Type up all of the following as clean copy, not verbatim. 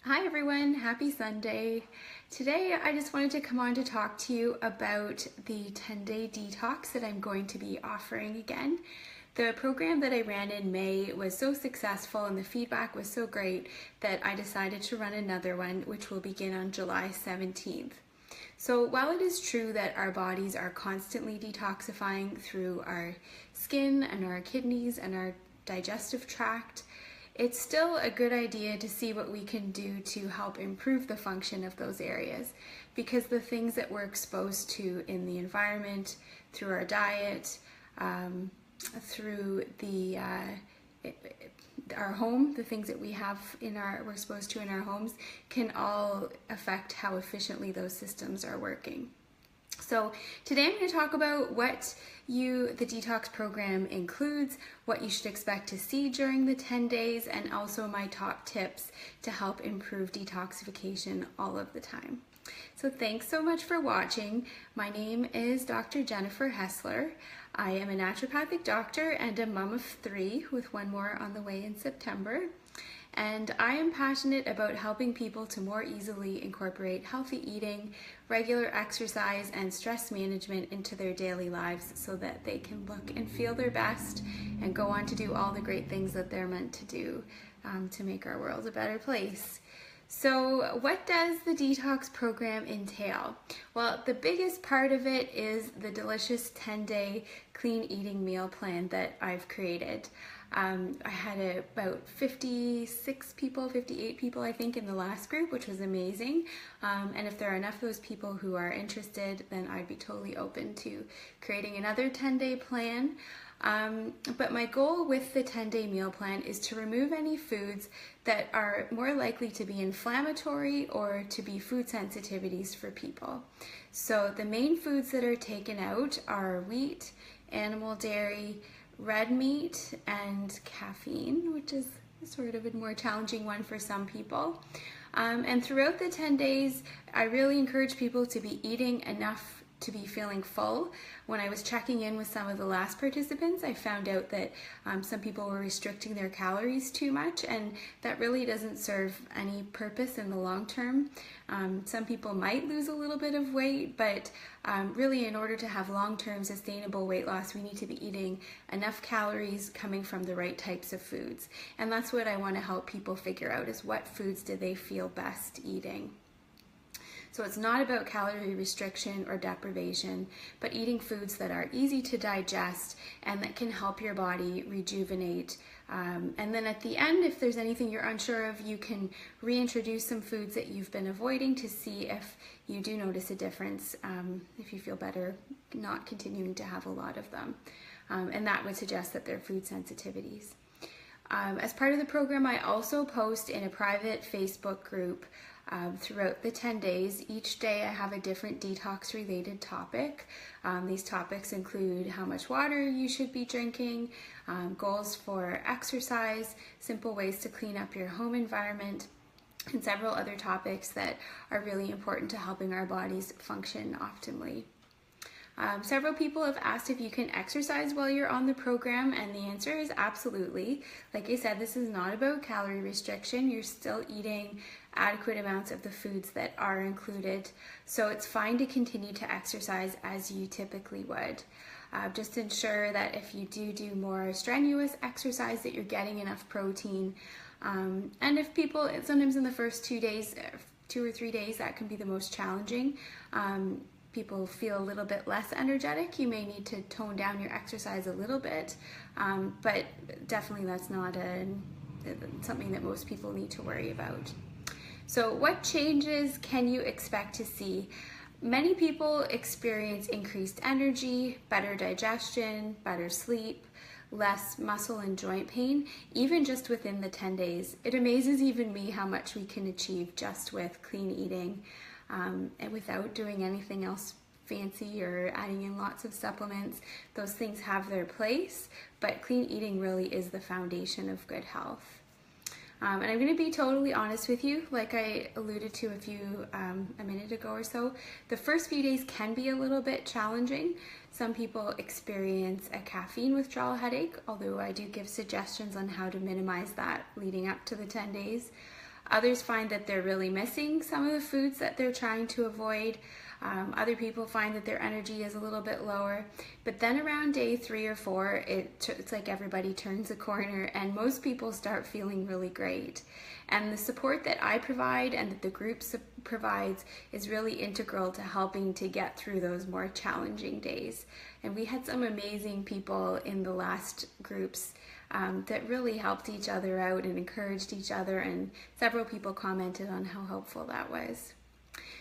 Hi everyone, happy Sunday. Today I just wanted to come on to talk to you about the 10-day detox that I'm going to be offering again. The program that I ran in May was so successful and the feedback was so great that I decided to run another one, which will begin on July 17th. So while it is true that our bodies are constantly detoxifying through our skin and our kidneys and our digestive tract, it's still a good idea to see what we can do to help improve the function of those areas, because the things that we're exposed to in the environment, through our diet, through our home, the things that we're exposed to in our homes can all affect how efficiently those systems are working. So today I'm going to talk about what the detox program includes, what you should expect to see during the 10 days, and also my top tips to help improve detoxification all of the time. So thanks so much for watching. My name is Dr. Jennifer Hessler. I am a naturopathic doctor and a mom of 3 with one more on the way in September. And I am passionate about helping people to more easily incorporate healthy eating, regular exercise, and stress management into their daily lives so that they can look and feel their best and go on to do all the great things that they're meant to do to make our world a better place. So what does the detox program entail? Well, the biggest part of it is the delicious 10-day clean eating meal plan that I've created. I had about 58 people, I think, in the last group, which was amazing. And if there are enough of those people who are interested, then I'd be totally open to creating another 10-day plan. But my goal with the 10-day meal plan is to remove any foods that are more likely to be inflammatory or to be food sensitivities for people. So the main foods that are taken out are wheat, animal dairy, red meat, and caffeine, which is sort of a more challenging one for some people. And throughout the 10 days, I really encourage people to be eating enough to be feeling full. When I was checking in with some of the last participants, I found out that some people were restricting their calories too much, and that really doesn't serve any purpose in the long term. Some people might lose a little bit of weight, but really in order to have long-term sustainable weight loss, we need to be eating enough calories coming from the right types of foods. And that's what I want to help people figure out, is what foods do they feel best eating. So it's not about calorie restriction or deprivation, but eating foods that are easy to digest and that can help your body rejuvenate. And then at the end, if there's anything you're unsure of, you can reintroduce some foods that you've been avoiding to see if you do notice a difference, if you feel better not continuing to have a lot of them. And that would suggest that they're food sensitivities. As part of the program, I also post in a private Facebook group throughout the 10 days. Each day I have a different detox related topic. These topics include how much water you should be drinking, goals for exercise, simple ways to clean up your home environment, and several other topics that are really important to helping our bodies function optimally. Several people have asked if you can exercise while you're on the program, and the answer is absolutely. Like I said, this is not about calorie restriction. You're still eating adequate amounts of the foods that are included, so it's fine to continue to exercise as you typically would. Just ensure that if you do more strenuous exercise, that you're getting enough protein. And if people, sometimes in the first 2 or 3 days, that can be the most challenging. People feel a little bit less energetic, you may need to tone down your exercise a little bit, but definitely that's not something that most people need to worry about. So what changes can you expect to see? Many people experience increased energy, better digestion, better sleep, less muscle and joint pain, even just within the 10 days. It amazes even me how much we can achieve just with clean eating. And without doing anything else fancy or adding in lots of supplements. Those things have their place, but clean eating really is the foundation of good health. And I'm going to be totally honest with you, like I alluded to a minute ago or so, the first few days can be a little bit challenging. Some people experience a caffeine withdrawal headache, although I do give suggestions on how to minimize that leading up to the 10 days. Others find that they're really missing some of the foods that they're trying to avoid. Other people find that their energy is a little bit lower. But then around day 3 or 4, it's like everybody turns a corner and most people start feeling really great. And the support that I provide and that the group provides is really integral to helping to get through those more challenging days. And we had some amazing people in the last groups that really helped each other out and encouraged each other, and several people commented on how helpful that was.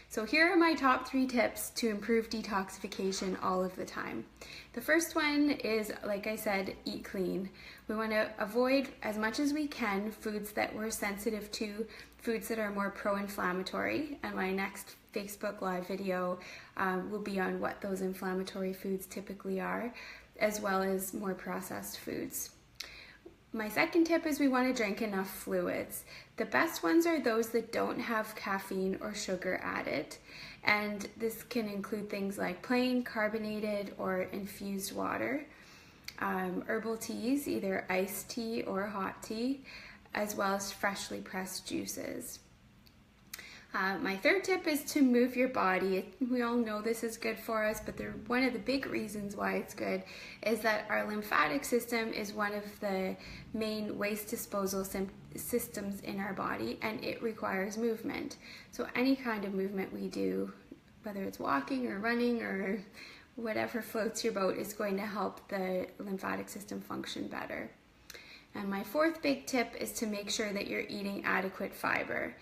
So here are my top 3 tips to improve detoxification all of the time. The first one is, like I said, eat clean. We want to avoid as much as we can foods that we're sensitive to, foods that are more pro-inflammatory, and my next Facebook Live video will be on what those inflammatory foods typically are, as well as more processed foods. My second tip is we want to drink enough fluids. The best ones are those that don't have caffeine or sugar added. And this can include things like plain, carbonated, or infused water, herbal teas, either iced tea or hot tea, as well as freshly pressed juices. My third tip is to move your body. We all know this is good for us, but one of the big reasons why it's good is that our lymphatic system is one of the main waste disposal systems in our body, and it requires movement. So any kind of movement we do, whether it's walking or running or whatever floats your boat, is going to help the lymphatic system function better. And my fourth big tip is to make sure that you're eating adequate fiber.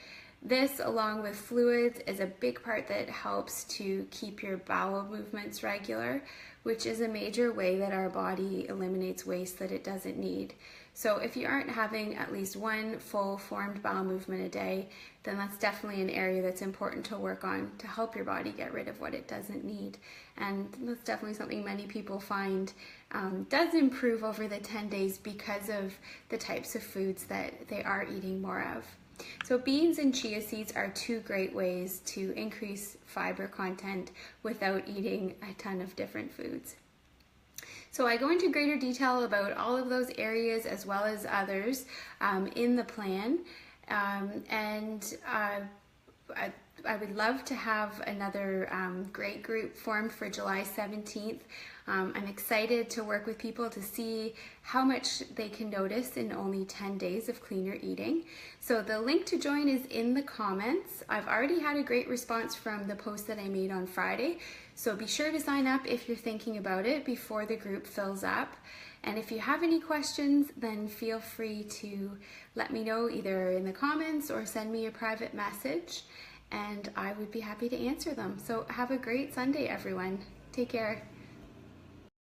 This, along with fluids, is a big part that helps to keep your bowel movements regular, which is a major way that our body eliminates waste that it doesn't need. So if you aren't having at least one full formed bowel movement a day, then that's definitely an area that's important to work on to help your body get rid of what it doesn't need. And that's definitely something many people find does improve over the 10 days because of the types of foods that they are eating more of. So beans and chia seeds are 2 great ways to increase fiber content without eating a ton of different foods. So I go into greater detail about all of those areas as well as others in the plan, and I would love to have another great group formed for July 17th. I'm excited to work with people to see how much they can notice in only 10 days of cleaner eating. So the link to join is in the comments. I've already had a great response from the post that I made on Friday, so be sure to sign up if you're thinking about it before the group fills up. And if you have any questions, then feel free to let me know either in the comments or send me a private message, and I would be happy to answer them. So have a great Sunday, everyone. Take care.